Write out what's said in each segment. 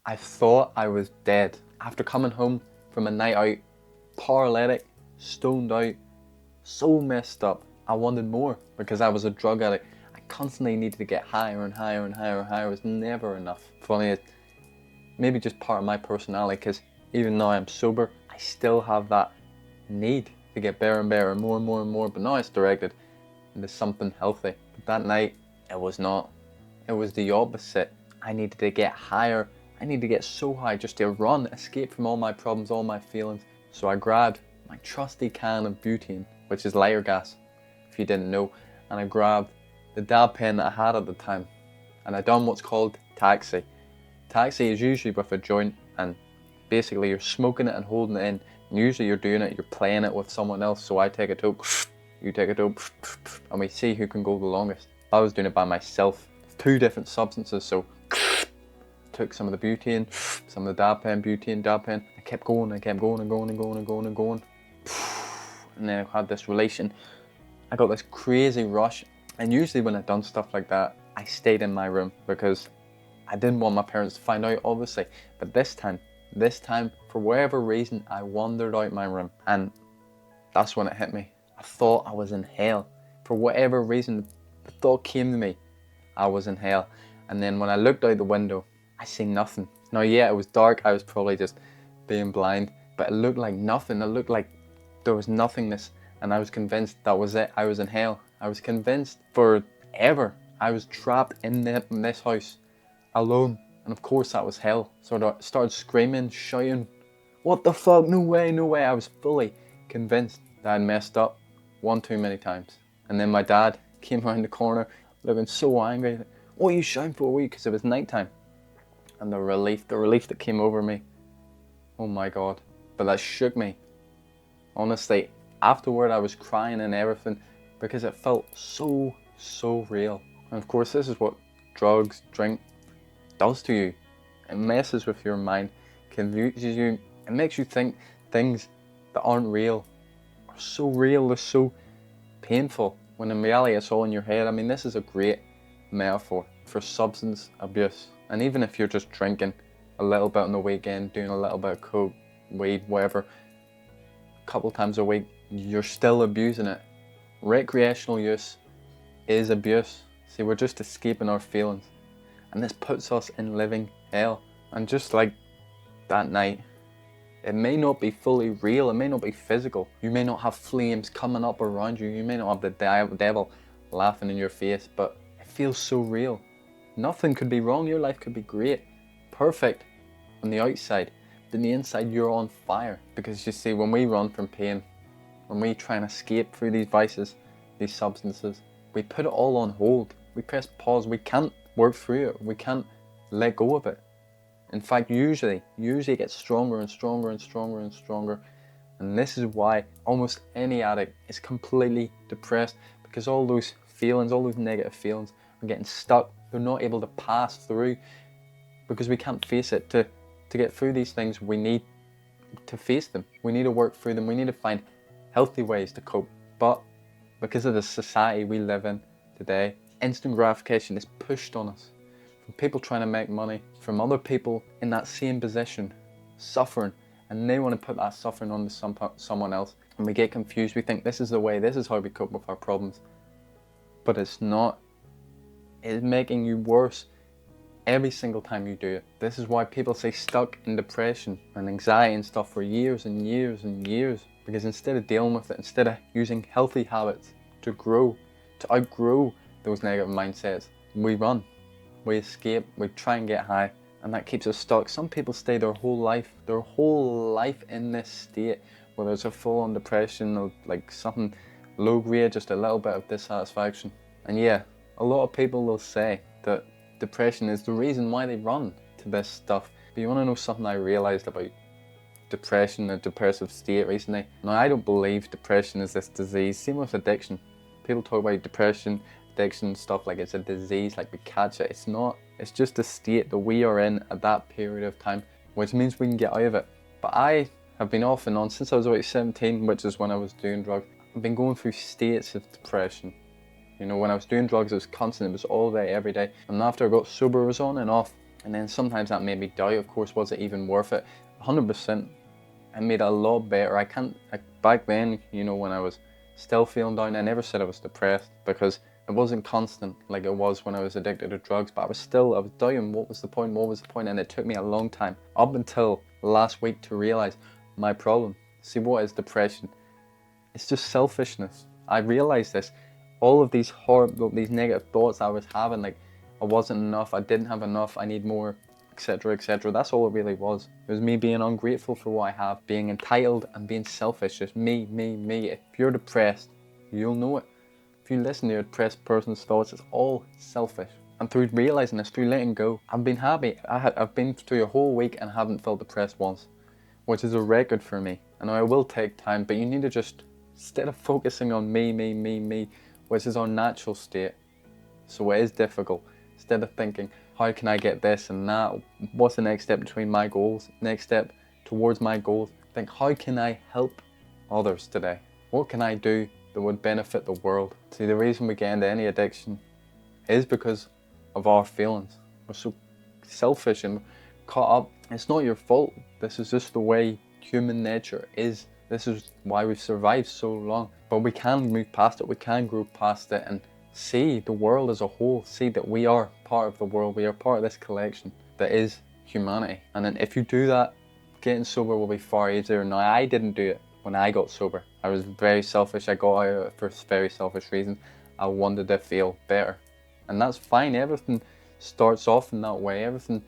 I thought I was dead. After coming home from a night out, paralytic, stoned out, so messed up, I wanted more because I was a drug addict. I constantly needed to get higher and higher and higher and higher. It was never enough. Funny, it's maybe just part of my personality, because even though I'm sober, I still have that need to get better and better and more and more and more, but now it's directed into something healthy. But that night, it was not. It was the opposite. I needed to get higher. I needed to get so high just to run, escape from all my problems, all my feelings. So I grabbed my trusty can of butane, which is lighter gas, if you didn't know, and I grabbed the dab pen that I had at the time, and I done what's called taxi. Taxi is usually with a joint, and basically you're smoking it and holding it in. And usually you're doing it, you're playing it with someone else. So I take a toke, you take a toke, and we see who can go the longest. I was doing it by myself. 2 different substances, so took some of the butane, some of the dab pen, butane, dab pen. I kept going, I kept going and going and going and going and going. And then I had this relation. I got this crazy rush. And usually when I'd done stuff like that, I stayed in my room because I didn't want my parents to find out, obviously. But this time, for whatever reason, I wandered out my room. And that's when it hit me. I thought I was in hell. For whatever reason, the thought came to me, I was in hell. And then when I looked out the window, I seen nothing. Now, yeah, it was dark. I was probably just being blind, but it looked like nothing. It looked like there was nothingness. And I was convinced that was it. I was in hell. I was convinced forever I was trapped in this house alone. And of course that was hell. So I started screaming, shouting, what the fuck? No way, no way. I was fully convinced that I'd messed up one too many times. And then my dad came around the corner looking so angry. What are you shouting for? Because it was nighttime. And the relief that came over me. Oh my God. But that shook me. Honestly, afterward I was crying and everything because it felt so real. And of course this is what drugs, drink does to you. It messes with your mind, confuses you, it makes you think things that aren't real are so real, they're so painful, when in reality it's all in your head. I mean, this is a great metaphor for substance abuse. And even if you're just drinking a little bit on the weekend, doing a little bit of coke, weed, whatever, a couple times a week, you're still abusing it. Recreational use is abuse. See, we're just escaping our feelings. And this puts us in living hell. And just like that night, it may not be fully real, it may not be physical. You may not have flames coming up around you, you may not have the devil laughing in your face, but it feels so real. Nothing could be wrong, your life could be great, perfect on the outside, but on the inside you're on fire. Because you see, when we run from pain, when we try and escape through these vices, these substances, we put it all on hold. We press pause, we can't work through it, we can't let go of it. In fact, usually it gets stronger and stronger and stronger and stronger. And this is why almost any addict is completely depressed, because all those feelings, all those negative feelings are getting stuck. They're not able to pass through because we can't face it. To get through these things, we need to face them. We need to work through them. We need to find healthy ways to cope. But because of the society we live in today, instant gratification is pushed on us. From people trying to make money, from other people in that same position, suffering, and they want to put that suffering onto someone else. And we get confused. We think this is the way, this is how we cope with our problems. But it's not. It's making you worse every single time you do it. This is why people stay stuck in depression and anxiety and stuff for years and years and years. Because instead of dealing with it, instead of using healthy habits to grow, to outgrow those negative mindsets, we run, we escape, we try and get high, and that keeps us stuck. Some people stay their whole life in this state, whether it's a full-on depression or like something low grade, just a little bit of dissatisfaction. And yeah, a lot of people will say that depression is the reason why they run to this stuff. But you want to know something I realized about depression, a depressive state recently? Now, I don't believe depression is this disease. Same with addiction. People talk about depression, addiction, stuff like it's a disease, like we catch it. It's not. It's just a state that we are in at that period of time, which means we can get out of it. But I have been off and on since I was about 17, which is when I was doing drugs. I've been going through states of depression. You know, when I was doing drugs, it was constant. It was all day, every day. And after I got sober, it was on and off. And then sometimes that made me doubt, of course, was it even worth it? 100%. I made it a lot better. Back then, you know, when I was still feeling down, I never said I was depressed because it wasn't constant like it was when I was addicted to drugs, but I was doubting what was the point, and it took me a long time, up until last week, to realize my problem. See, what is depression? It's just selfishness. I realized this. All of these horrible, these negative thoughts I was having, like I wasn't enough, I didn't have enough, I need more, etc., etc. That's all it really was. It was me being ungrateful for what I have, being entitled and being selfish. Just me, me, me. If you're depressed, you'll know it. If you listen to a depressed person's thoughts, it's all selfish. And through realizing this, through letting go, I've been happy. I've been through a whole week and haven't felt depressed once, which is a record for me. I know it will take time, but you need to just, instead of focusing on me, me, me, me, which is our natural state, so it is difficult, instead of thinking, how can I get this and that? What's the next step between my goals? Next step towards my goals? Think, how can I help others today? What can I do that would benefit the world? See, the reason we get into any addiction is because of our feelings. We're so selfish and caught up. It's not your fault. This is just the way human nature is. This is why we've survived so long. But we can move past it. We can grow past it and see the world as a whole. See that we are part of the world. We are part of this collection that is humanity. And then if you do that, getting sober will be far easier. Now, I didn't do it when I got sober. I was very selfish. I got out of it for very selfish reasons. I wanted to feel better. And that's fine. Everything starts off in that way. Everything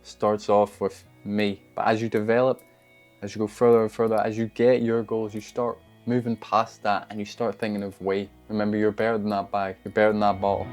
starts off with me. But as you develop, as you go further and further, as you get your goals, you start moving past that and you start thinking of we. Remember, you're better than that bag. You're better than that bottle.